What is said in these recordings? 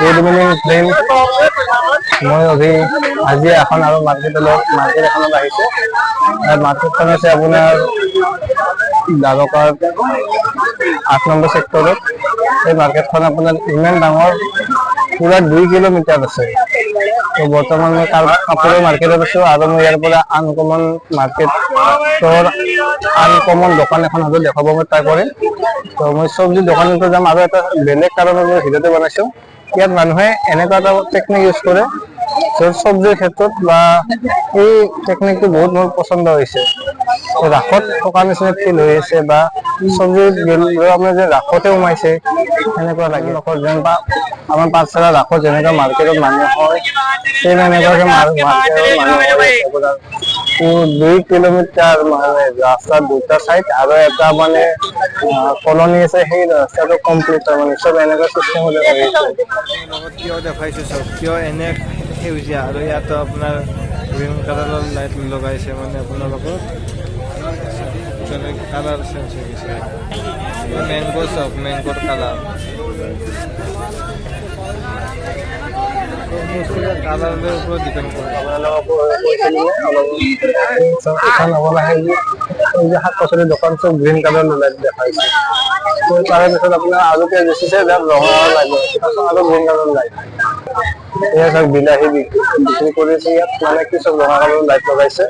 Good evening friend, মই আজি এখন আৰু মাৰ্কেট এখনত আহিছে। মাৰ্কেটখন আছে আপোনাৰ দ্বাৰকাৰ 8 নম্বৰ ছেক্টৰত। এই মাৰ্কেটখন আপোনাৰ ইমান ডাঙৰ, পুৰা 2 কিলোমিটাৰ আছে। তো বৰ্তমান মই কাপোৰৰ মাৰ্কেটত আছো আৰু মই ইয়াৰ পৰা আনকমন মাৰ্কেটৰ আনকমন দোকান এখন হয়তো দেখাব মই ট্ৰাই কৰিম। তো মই চব্জি দোকানতো যাম আৰু এটা বেলেগ কাৰণত মই ভিডিঅ'টো বনাইছো। ইয়াত মানুহে এনেকুৱা এটা টেকনিক ইউজ কৰে চব্জিৰ ক্ষেত্ৰত, বা এই টেকনিকটো বহুত মোৰ পচন্দ হৈছে। ৰাসত থকা নিচিনা ফিল হৈ আছে, বা চব্জি আপোনাৰ যে ৰাসতে সোমাইছে সেনেকুৱা লাগে। যেন আমাৰ পাঠশালা ৰাসত যেনেকুৱা মাৰ্কেটত মানুহ হয়, সেই এনেকুৱাকে মাৰ্কেটত 2 কিলোমিটাৰ মানে ৰাস্তাৰ দুটা চাইড আৰু এটা মানে কলনী আছে, সেই ৰাস্তাটো কমপ্লিট মানে চব এনেকুৱা চিষ্টেমতে লগত কিয় দেখাইছো চব, কিয় এনে সেউজীয়া আৰু ইয়াতো আপোনাৰ গ্ৰীণ কালাৰৰ লাইট লগাইছে, মানে আপোনালোকৰ কালাৰ চেঞ্জ হৈ গৈছে। মেংগো চব, মেংগোৰ কালাৰ কালাৰৰ ওপৰত ডিপেণ্ড কৰে। শাক পাচলিৰ দোকান চব গ্ৰীণ কালাৰ লাইট দেখাইছে। তাৰে পিছত আপোনাৰ আলু পিঁয়াজ বেচিছে, ৰঙা লাইট আৰু গ্ৰীণ কালাৰ লাইট। এয়া চাওক বিলাহী বিক্ৰী কৰিছে ইয়াত, মানে কি চব ৰঙা কালাৰৰ লাইট লগাইছে।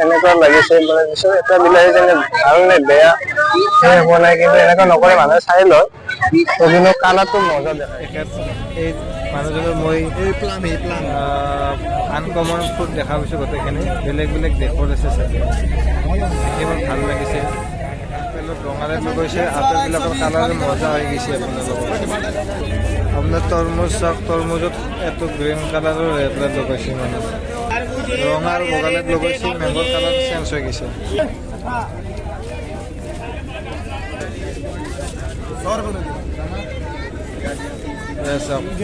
এনেকুৱা লাগিছে মানে এটা বিলাহী যেনে ভাল নে বেয়া সেই হোৱা নাই, কিন্তু এনেকুৱা নকৰে, মানুহে চাই লয়। কিন্তু কালাৰটো মজা দেখায়। এই মানুহজনৰ মই আনকমন ফুড দেখা পাইছোঁ, গোটেইখিনি বেলেগ বেলেগ দেশৰ আছে চাগে, দেখি মোৰ ভাল লাগিছে। আপেলত ৰঙা লাইট লগাইছে, আপেলবিলাকৰ কালাৰ মজা হৈ গৈছে। আপোনাৰ তৰমুজ চাওক, তৰমুজত এইটো গ্ৰীণ কালাৰৰ ৰেড লাইট লগাইছে, মানে ৰঙা আৰু বগা লাইট লগাইছে, মেংগোৰ কালাৰ চেঞ্জ হৈ গৈছে।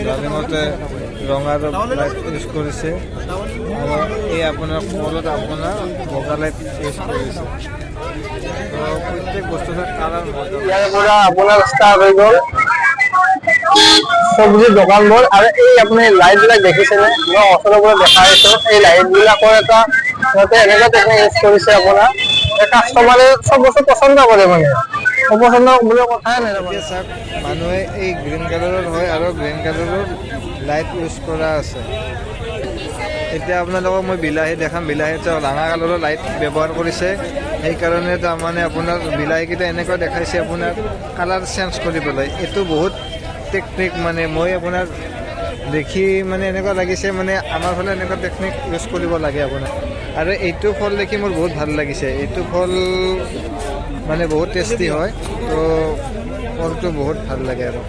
ডালিমতে ৰঙা লাইট ইউজ কৰিছে, আৰু এই আপোনাৰ কলত আপোনাৰ বগা লাইট ইউজ কৰিছে। প্ৰত্যেক বস্তুতে কালাৰ মজা। ইয়াৰ পৰা আপোনাৰ ষ্টাৰ্ট হৈ গ'ল চব্জিৰ দোকানবোৰ। আৰু এই আপুনি লাইট বিলাক দেখিছেনে? মই ওচৰৰ পৰা দেখা পাইছো। এই লাইট বিলাকৰ এটা সিহঁতে এনেকুৱা টেকনিক ইউজ কৰিছে, আপোনাৰ কাষ্টমাৰে চব বস্তু পচন্দ কৰে, মানে অপচন্দ বুলি কথাই নাই। মানুহে এই গ্ৰীণ কালাৰৰ হয় আৰু গ্ৰীণ কালাৰৰ লাইট ইউজ কৰা আছে। এতিয়া আপোনালোকক মই বিলাহী দেখাম। বিলাহীত ৰঙা কালাৰৰ লাইট ব্যৱহাৰ কৰিছে, সেইকাৰণে তাৰমানে আপোনাৰ বিলাহীকেইটা এনেকুৱা দেখাইছে, আপোনাৰ কালাৰ চেঞ্জ কৰি পেলাই। এইটো বহুত টেকনিক, মানে মই আপোনাৰ দেখি মানে এনেকুৱা লাগিছে, মানে আমাৰ ফালে এনেকুৱা টেকনিক ইউজ কৰিব লাগে আপোনাৰ। আৰু এইটো ফল দেখি মোৰ বহুত ভাল লাগিছে। এইটো ফল মানে বহুত টেষ্টি হয়, তো ফলটো বহুত ভাল লাগে। আৰু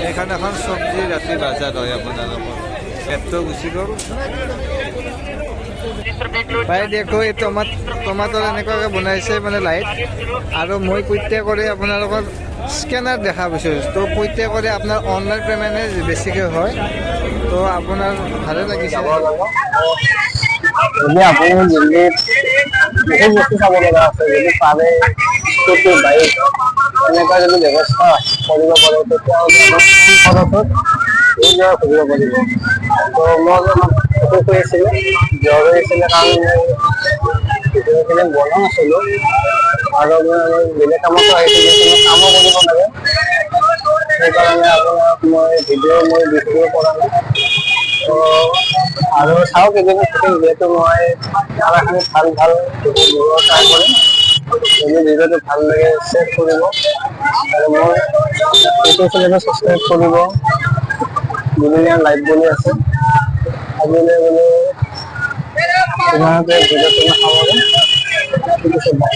এইখন এখন চব্জি ৰাতি বাজাৰ হয় আপোনালোকৰ। পেটটো গুচি গ'ল। ভাই দেখো, এই টমাটৰ এনেকুৱাকৈ বনাইছে, মানে লাইট। আৰু মই পইতে কৰি আপোনালোকৰ স্কেনাৰ দেখা পাইছোঁ। তো পইতে কৰি আপোনাৰ অনলাইন পে'মেণ্টে বেছিকৈ হয়, তো আপোনাৰ ভালে লাগিছে। যদি আপুনি দিল্লীত বহুত বস্তু চাব লগা আছে, যদি পাৰে স্কুটি বাইক এনেকুৱা যদি ব্যৱস্থা কৰিব পাৰে, তেতিয়াহ'লে খৰচত এই জেগা ঘূৰিব পাৰিব। তো মই কৈ আছিলোঁ, জ্বৰ হৈ আছিলে কাৰণ মই ভিডিঅ'খিনি বনোৱা নাছিলোঁ, আৰু মই বেলেগ কামতো আহিছিলোঁ, কামো কৰিব লাগে। সেইকাৰণে আপোনাক মই ভিডিঅ' বিক্ৰী কৰা নাই। আৰু চাওক, কেতিয়াবা যিহেতু মই খানাখিনি ভাল ট্ৰাই কৰিম। যদি ভিডিঅ'টো ভাল লাগে শ্বেয়াৰ কৰিব, আৰু মোৰ ইউটিউব চেনেলটো ছাবস্ক্ৰাইব কৰিব। দুদিনীয়া লাইভ বুলি আছে। আজিলৈ বোলো ইমানতে ভিডিঅ'টো সামৰো। ঠিক আছে, বাই।